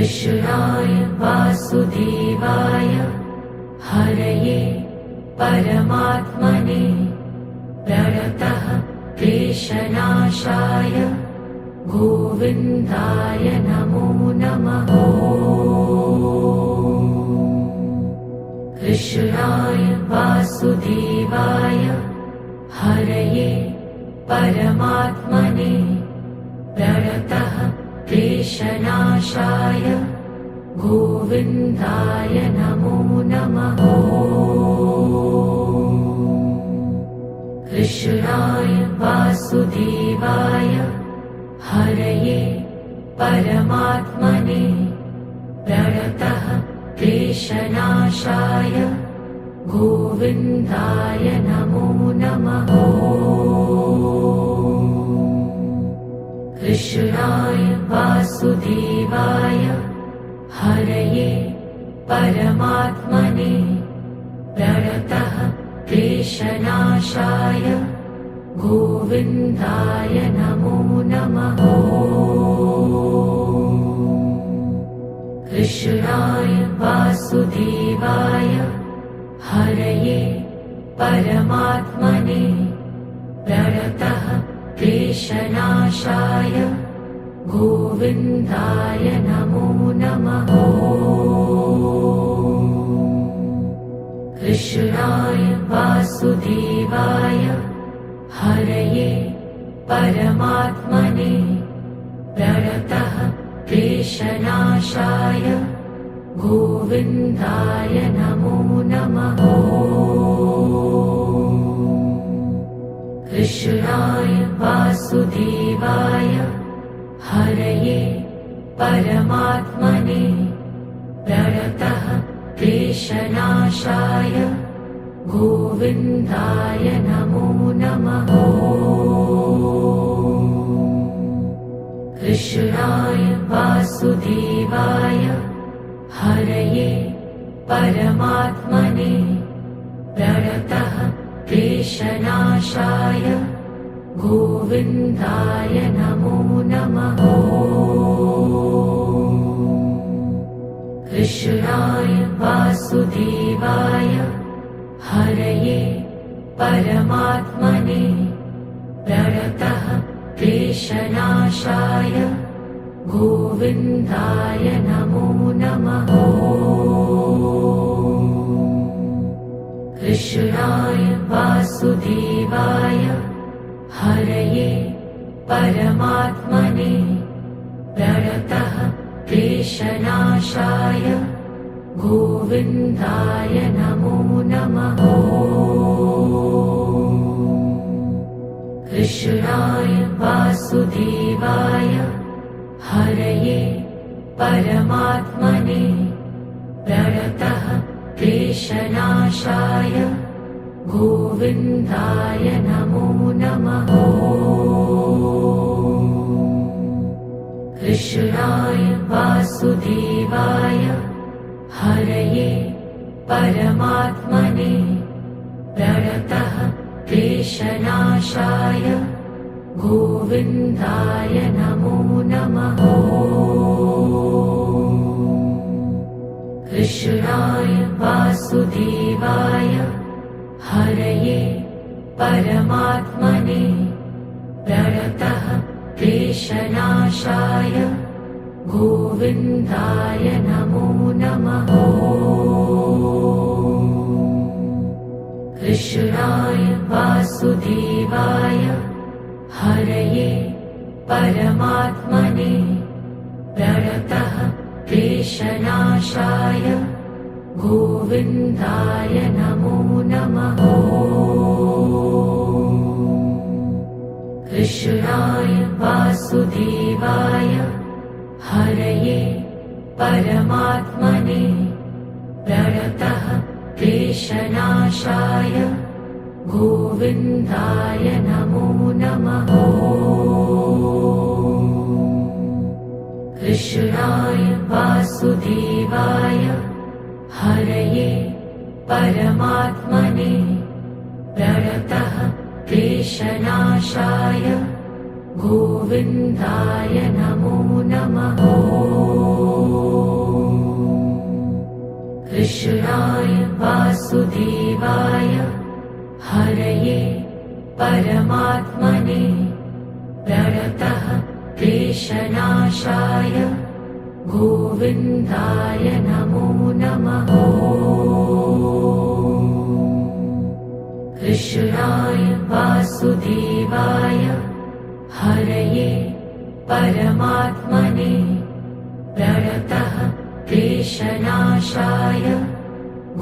कृष्णाय वासुदेवाय हरये परमात्मने प्रणतः क्लेशनाशाय गोविन्दाय नमो नमः। कृष्णाय वासुदेवाय हरये परमात्मने प्रणतः क्लेशनाशाय गोविन्दाय नमो नमः। कृष्णाय वासुदेवाय हरये परमात्मने प्रणतः क्लेशनाशाय गोविन्दाय नमो नमः। कृष्णाय वासुदेवाय हरये परमात्मने प्रणतः क्लेशनाशाय गोविन्दाय नमो नमः। कृष्णाय वासुदेवाय हरये परमात्मने प्रणतः क्लेशनाशाय गोविन्दाय नमो नमः। कृष्णाय वासुदेवाय हरये परमात्मने प्रणतः क्लेशनाशाय गोविन्दाय नमो नमः। कृष्णाय वासुदेवाय हरये परमात्मने प्रणतः क्लेशनाशाय गोविन्दाय नमो नमः। कृष्णाय वासुदेवाय हरये परमात्मने प्रणतः क्लेशनाशाय गोविन्दाय नमो नमः। कृष्णाय वासुदेवाय हरये परमात्मने प्रणतः क्लेशनाशाय गोविन्दाय नमो नमः। कृष्णाय वासुदेवाय हरये परमात्मने प्रणतः क्लेशनाशाय गोविन्दाय नमो नमः। कृष्णाय वासुदेवाय हरये परमात्मने प्रणतः क्लेशनाशाय गोविन्दाय नमो नमः। कृष्णाय वासुदेवाय हरये परमात्मने प्रणतः क्लेशनाशाय गोविन्दाय नमो नमः। कृष्णाय वासुदेवाय हरये परमात्मने प्रणतः क्लेशनाशाय गोविन्दाय नमो नमः। कृष्णाय वासुदेवाय हरये परमात्मने प्रणतः क्लेशनाशाय गोविन्दाय नमो नमः। कृष्णाय वासुदेवाय हरये परमात्मने प्रणतः क्लेशनाशाय गोविन्दाय नमो नमः। कृष्णाय वासुदेवाय हरये परमात्मने प्रणतः क्लेशनाशाय गोविन्दाय नमो नमः। कृष्णाय वासुदेवाय हरये परमात्मने प्रणतः क्लेशनाशाय गोविन्दाय नमो नमः। कृष्णाय वासुदेवाय हरये परमात्मने प्रणतः क्लेशनाशाय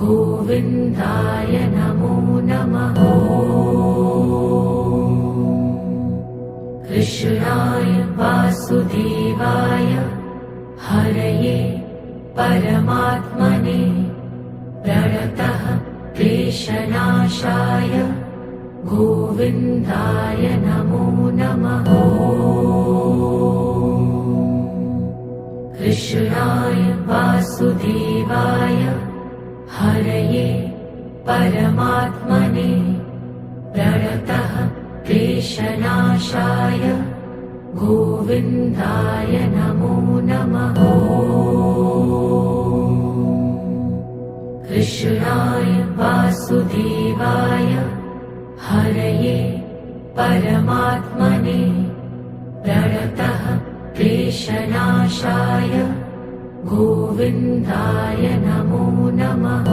गोविन्दाय नमो नमः। कृष्णाय वासुदेवाय हरये परमात्मने प्रणतः क्लेशनाशाय गोविन्दाय नमो नमः। कृष्णाय वासुदेवाय हरये परमात्मने प्रणतः क्लेशनाशाय गोविन्दाय नमो नमः। कृष्णाय वासुदेवाय हरये परमात्मने प्रणतः क्लेशनाशाय गोविन्दाय नमो नमः।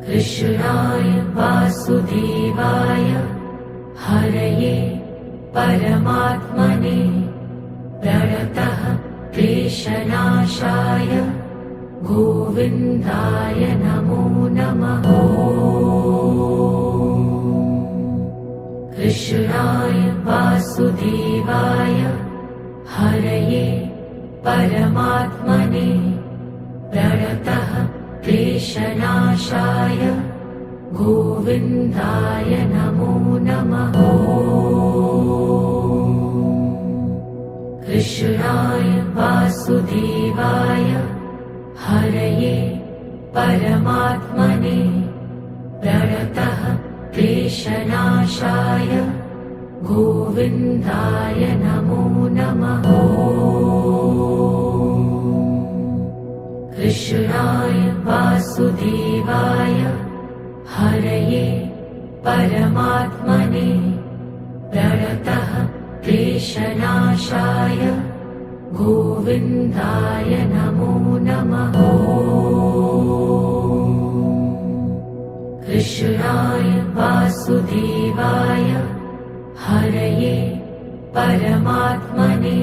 कृष्णाय वासुदेवाय हरये परमात्मने प्रणतः क्लेशनाशाय गोविन्दाय नमो नमः। कृष्णाय वासुदेवाय हरये परमात्मने प्रणतः क्लेशनाशाय गोविन्दाय नमो नमः। कृष्णाय वासुदेवाय हरये परमात्मने प्रणतः क्लेशनाशाय गोविन्दाय नमो नमः। कृष्णाय वासुदेवाय हरये परमात्मने प्रणतः क्लेशनाशाय गोविन्दाय नमो नमः। कृष्णाय वासुदेवाय हरये परमात्मने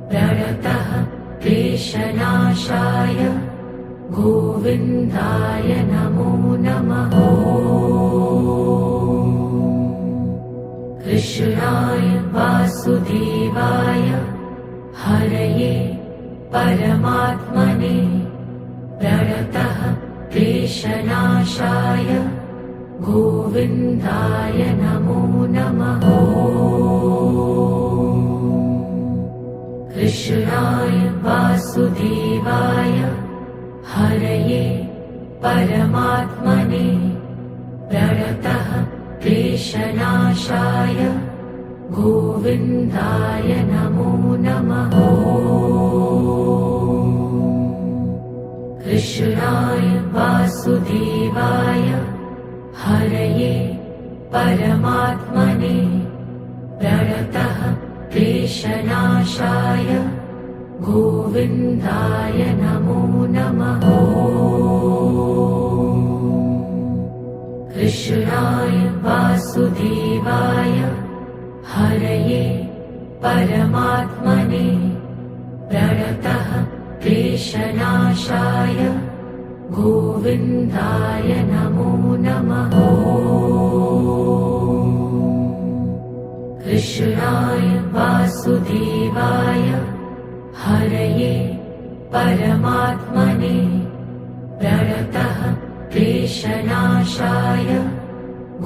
प्रणतः क्लेशनाशाय गोविन्दाय नमो नमः। कृष्णाय वासुदेवाय हरये परमात्मने प्रणतः क्लेशनाशाय गोविन्दाय नमो नमः। कृष्णाय वासुदेवाय हरये परमात्मने प्रणतः क्लेशनाशाय गोविन्दाय नमो नमः। कृष्णाय वासुदेवाय हरये परमात्मने प्रणतः क्लेशनाशाय गोविन्दाय नमो नमः। कृष्णाय वासुदेवाय हरये परमात्मने प्रणतः क्लेशनाशाय गोविन्दाय नमो नमः। कृष्णाय वासुदेवाय हरये परमात्मने प्रणतः क्लेशनाशाय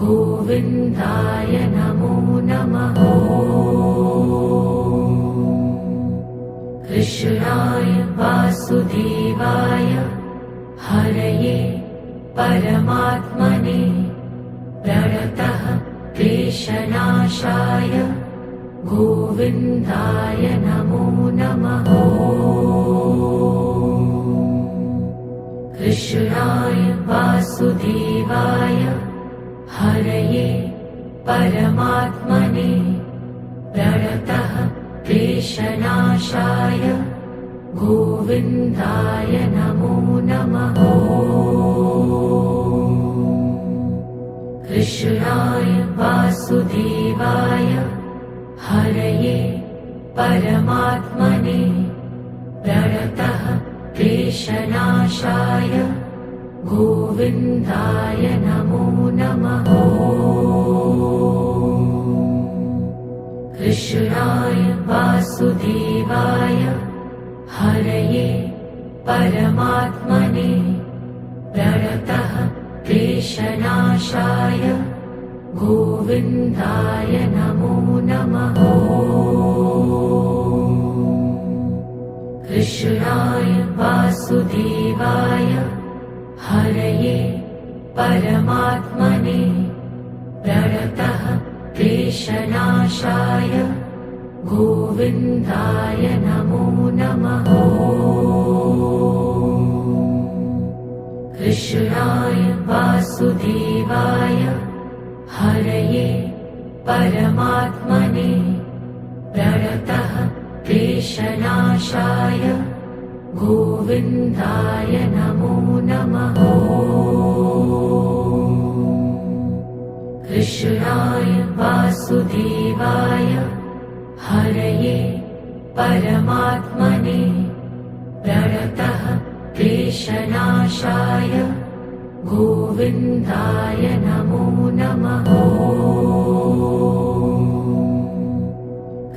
गोविन्दाय नमो नमः। कृष्णाय वासुदेवाय हरये परमात्मने प्रणतः क्लेशनाशाय क्लेशनाशाय गोविन्दाय नमो नमः। कृष्णाय वासुदेवाय हरये परमात्मने प्रणतः क्लेशनाशाय गोविन्दाय नमो नमः। कृष्णाय वासुदेवाय हरये परमात्मने प्रणतः क्लेशनाशाय गोविन्दाय नमो नमः। कृष्णाय वासुदेवाय हरये परमात्मने प्रणतः क्लेशनाशाय गोविन्दाय नमो नमः। कृष्णाय वासुदेवाय हरये परमात्मने प्रणतः क्लेशनाशाय गोविन्दाय नमो नमः। कृष्णाय वासुदेवाय हरये परमात्मने प्रणतः क्लेशनाशाय गोविन्दाय नमो नमः। कृष्णाय वासुदेवाय हरये परमात्मने प्रणतः क्लेशनाशाय गोविन्दाय नमो नमः।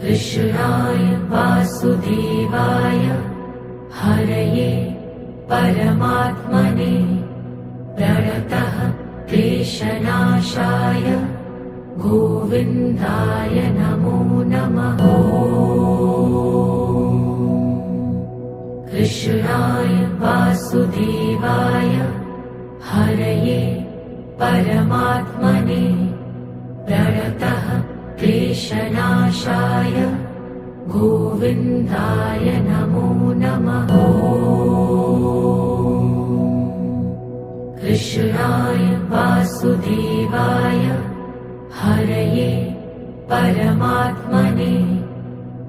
कृष्णाय वासुदेवाय हरये परमात्मने प्रणतः क्लेशनाशाय गोविन्दाय नमो नमः। कृष्णाय वासुदेवाय हरये परमात्मने प्रणतः क्लेशनाशाय गोविन्दाय नमो नमः। कृष्णाय वासुदेवाय हरये परमात्मने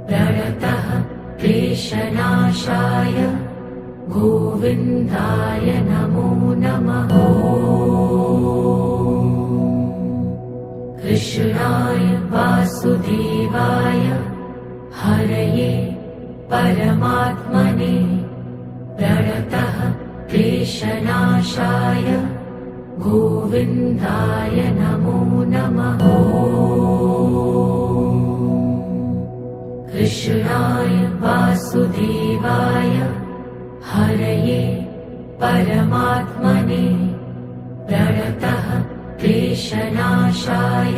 प्रणतः क्लेशनाशाय गोविन्दाय नमो नमः। कृष्णाय वासुदेवाय हरये परमात्मने प्रणतः क्लेशनाशाय गोविन्दाय नमो नमः। कृष्णाय वासुदेवाय हरये परमात्मने प्रणतः क्लेशनाशाय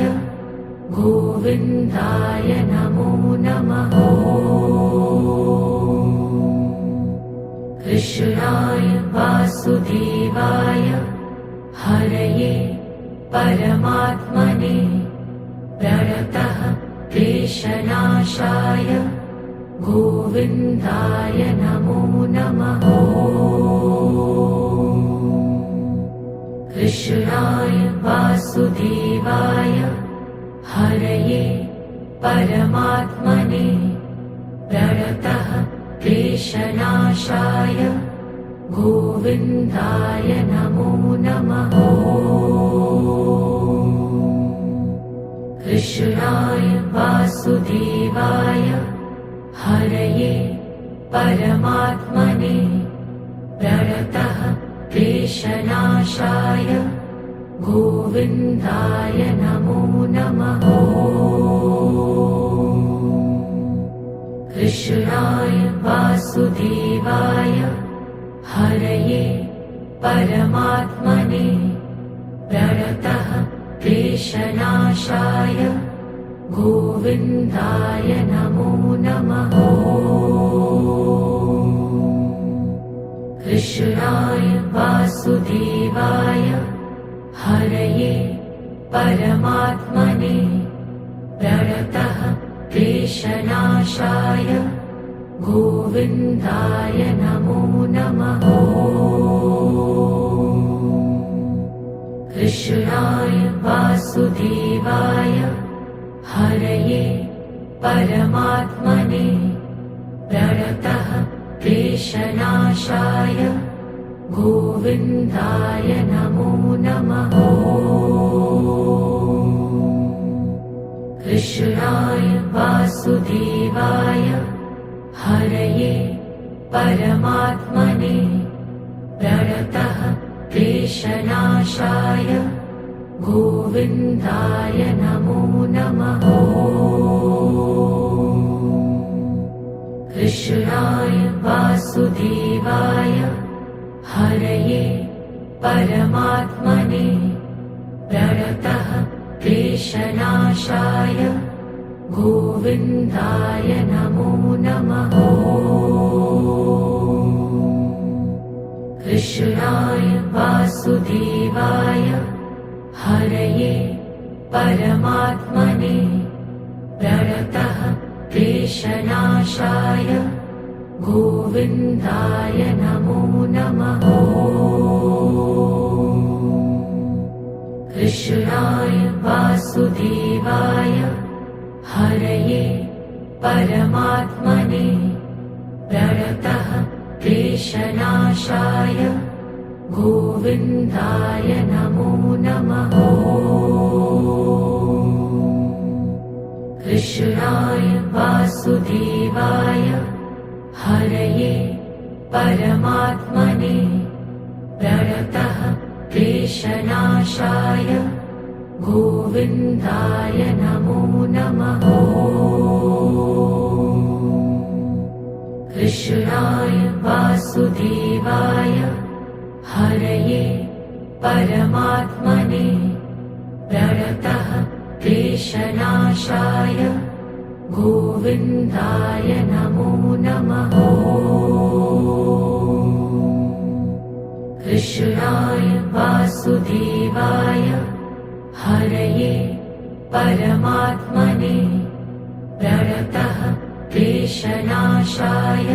गोविन्दाय नमो नमः। कृष्णाय वासुदेवाय हरये परमात्मने प्रणतः क्लेशनाशाय गोविन्दाय नमो नमः। कृष्णाय वासुदेवाय हरये परमात्मने प्रणतः क्लेशनाशाय गोविन्दाय नमो नमः। कृष्णाय वासुदेवाय हरये परमात्मने प्रणतः क्लेशनाशाय गोविन्दाय नमो नमः। कृष्णाय वासुदेवाय हरये परमात्मने प्रणतः क्लेशनाशाय गोविन्दाय नमो नमः। कृष्णाय वासुदेवाय हरये परमात्मने क्लेशनाशाय गोविन्दाय नमो नमः। कृष्णाय वासुदेवाय हरये परमात्मने प्रणतः क्लेशनाशाय गोविन्दाय नमो नमः। कृष्णाय वासुदेवाय हरये परमात्मने प्रणतः क्लेशनाशाय गोविन्दाय नमो नमः। कृष्णाय वासुदेवाय हरये परमात्मने प्रणतः क्लेशनाशाय गोविन्दाय नमो नमः। कृष्णाय वासुदेवाय हरये परमात्मने प्रणतः क्लेशनाशाय गोविन्दाय नमो नमः। कृष्णाय वासुदेवाय हरये परमात्मने प्रणतः क्लेशनाशाय गोविन्दाय नमो नमः। कृष्णाय वासुदेवाय हरये परमात्मने प्रणतः क्लेशनाशाय गोविन्दाय नमो नमः। कृष्णाय वासुदेवाय हरये परमात्मने प्रणतः क्लेशनाशाय गोविन्दाय नमो नमः। कृष्णाय वासुदेवाय हरये परमात्मने प्रणतः क्लेशनाशाय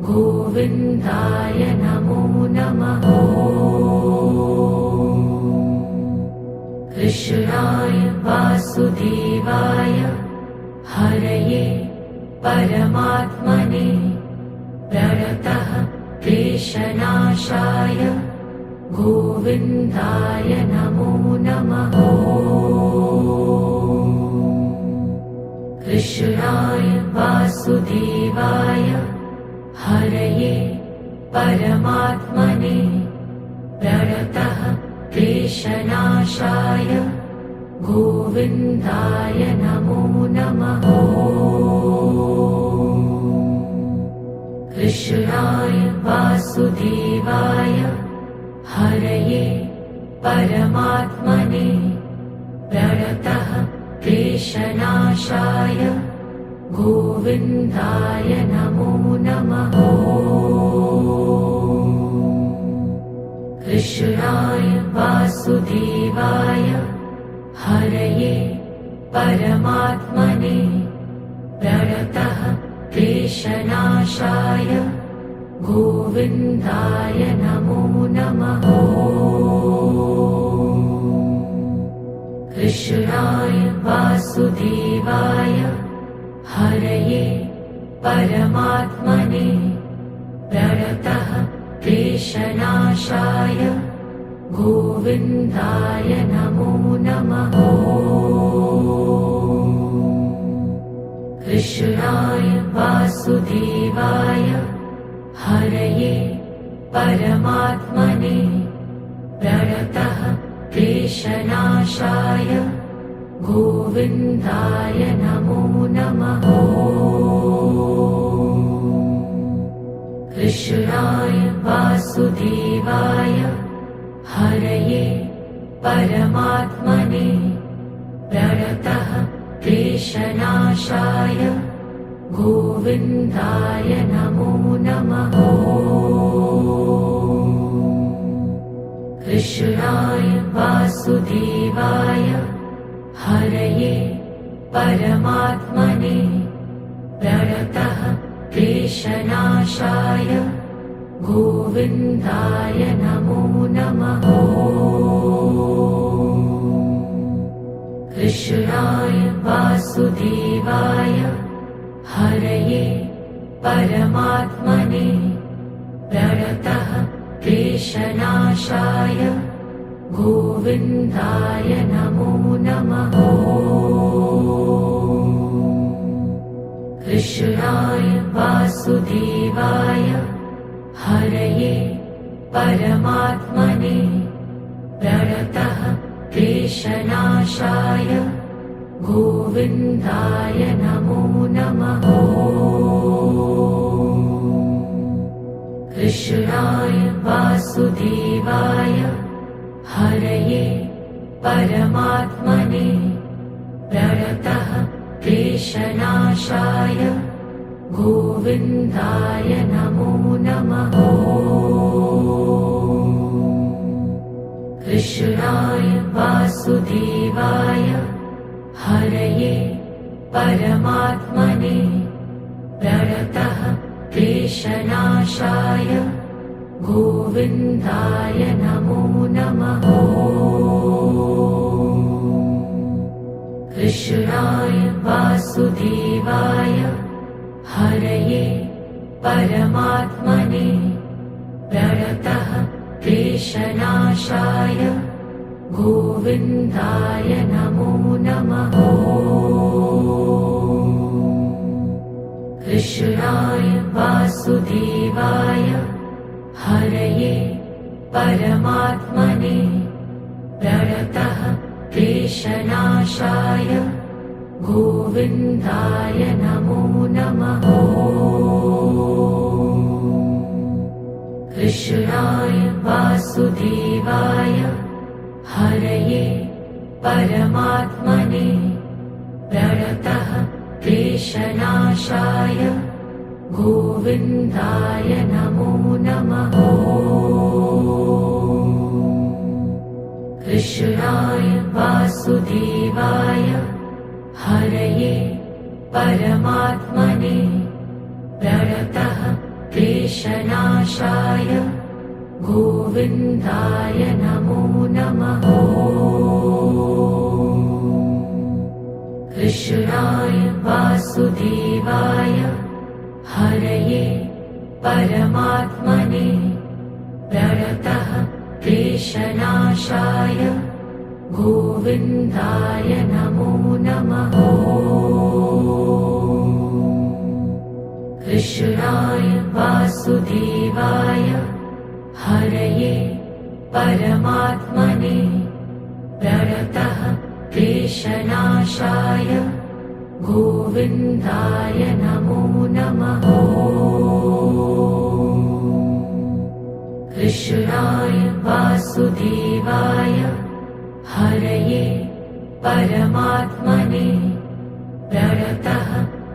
गोविन्दाय नमो नमः। कृष्णाय वासुदेवाय हरये परमात्मने प्रणतः क्लेशनाशाय गोविन्दाय नमो नमः। कृष्णाय वासुदेवाय हरये परमात्मने प्रणतः क्लेशनाशाय गोविन्दाय नमो नमः। कृष्णाय वासुदेवाय हरये परमात्मने प्रणतः क्लेशनाशाय गोविन्दाय नमो नमः। कृष्णाय वासुदेवाय हरये परमात्मने प्रणतः क्लेशनाशाय गोविन्दाय नमो नमः। कृष्णाय वासुदेवाय हरये परमात्मने प्रणतः क्लेशनाशाय गोविन्दाय नमो नमः। कृष्णाय वासुदेवाय हरये परमात्मने प्रणतः क्लेशनाशाय गोविन्दाय नमो नमः। कृष्णाय वासुदेवाय हरये परमात्मने प्रणतः क्लेशनाशाय गोविन्दाय नमो नमः। कृष्णाय वासुदेवाय हरये परमात्मने प्रणतः क्लेशनाशाय गोविन्दाय नमो नमः। कृष्णाय वासुदेवाय हरये परमात्मने प्रणतः क्लेशनाशाय गोविन्दाय नमो नमः। कृष्णाय वासुदेवाय हरये परमात्मने प्रणतः क्लेशनाशाय गोविन्दाय नमो नमः। कृष्णाय वासुदेवाय हरये परमात्मने प्रणतः क्लेशनाशाय गोविन्दाय नमो नमः। कृष्णाय वासुदेवाय हरये परमात्मने प्रणतः क्लेशनाशाय गोविन्दाय नमो नमः। कृष्णाय वासुदेवाय हरये परमात्मने प्रणतः क्लेशनाशाय गोविन्दाय नमो नमः। कृष्णाय वासुदेवाय हरये परमात्मने प्रणतः क्लेशनाशाय गोविन्दाय नमो नमः। कृष्णाय वासुदेवाय हरये परमात्मने प्रणतः क्लेशनाशाय गोविन्दाय नमो नमः। कृष्णाय वासुदेवाय हरये परमात्मने प्रणतः क्लेशनाशाय गोविन्दाय नमो नमः। कृष्णाय वासुदेवाय हरये परमात्मने प्रणतः क्लेशनाशाय गोविन्दाय नमो नमः। कृष्णाय वासुदेवाय हरये परमात्मने प्रणतः क्लेशनाशाय गोविन्दाय नमो नमः। कृष्णाय वासुदेवाय हरये परमात्मने प्रणतः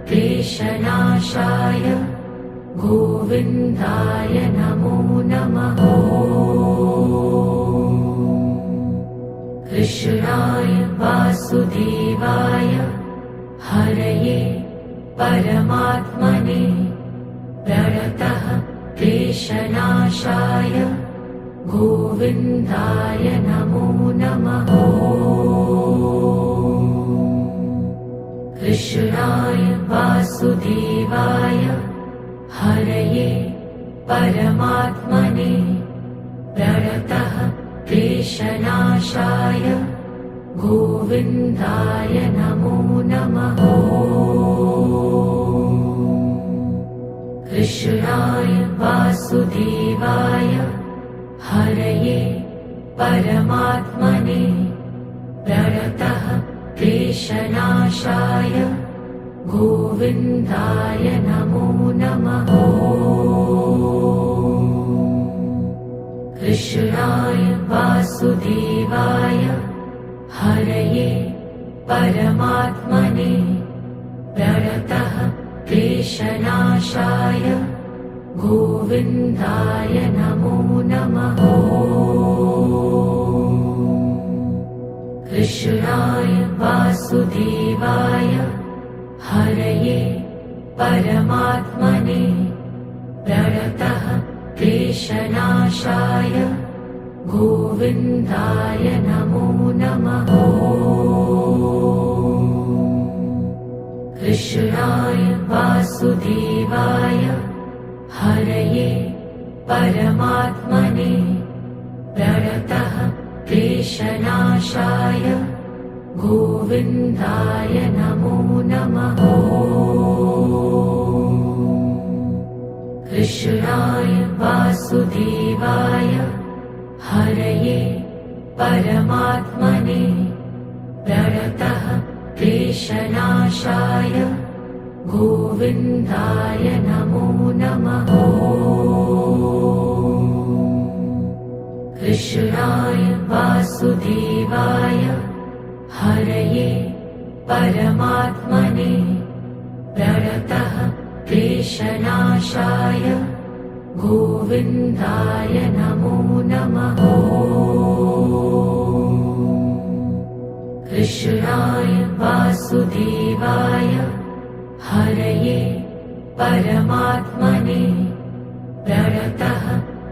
क्लेशनाशाय गोविन्दाय नमो नमः। कृष्णाय वासुदेवाय हरये परमात्मने प्रणतः क्लेशनाशाय गोविन्दाय नमो नमः। कृष्णाय वासुदेवाय हरये परमात्मने प्रणतः क्लेशनाशाय गोविन्दाय नमो नमः। कृष्णाय वासुदेवाय हरये परमात्मने प्रणतः क्लेशनाशाय गोविन्दाय नमो नमः। कृष्णाय वासुदेवाय हरये परमात्मने प्रणतः क्लेशनाशाय गोविन्दाय नमो नमः। कृष्णाय वासुदेवाय हरये परमात्मने प्रणतः क्लेशनाशाय गोविन्दाय नमो नमः। कृष्णाय वासुदेवाय हरये परमात्मने प्रणतः क्लेशनाशाय गोविन्दाय नमो नमः। कृष्णाय वासुदेवाय हरये परमात्मने प्रणतः क्लेशनाशाय गोविन्दाय नमो नमः। कृष्णाय वासुदेवाय हरये परमात्मने प्रणतः क्लेशनाशाय गोविन्दाय नमो नमः। कृष्णाय वासुदेवाय हरये परमात्मने प्रणतः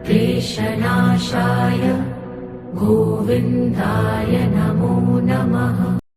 क्लेशनाशाय गोविन्दाय नमो नमः।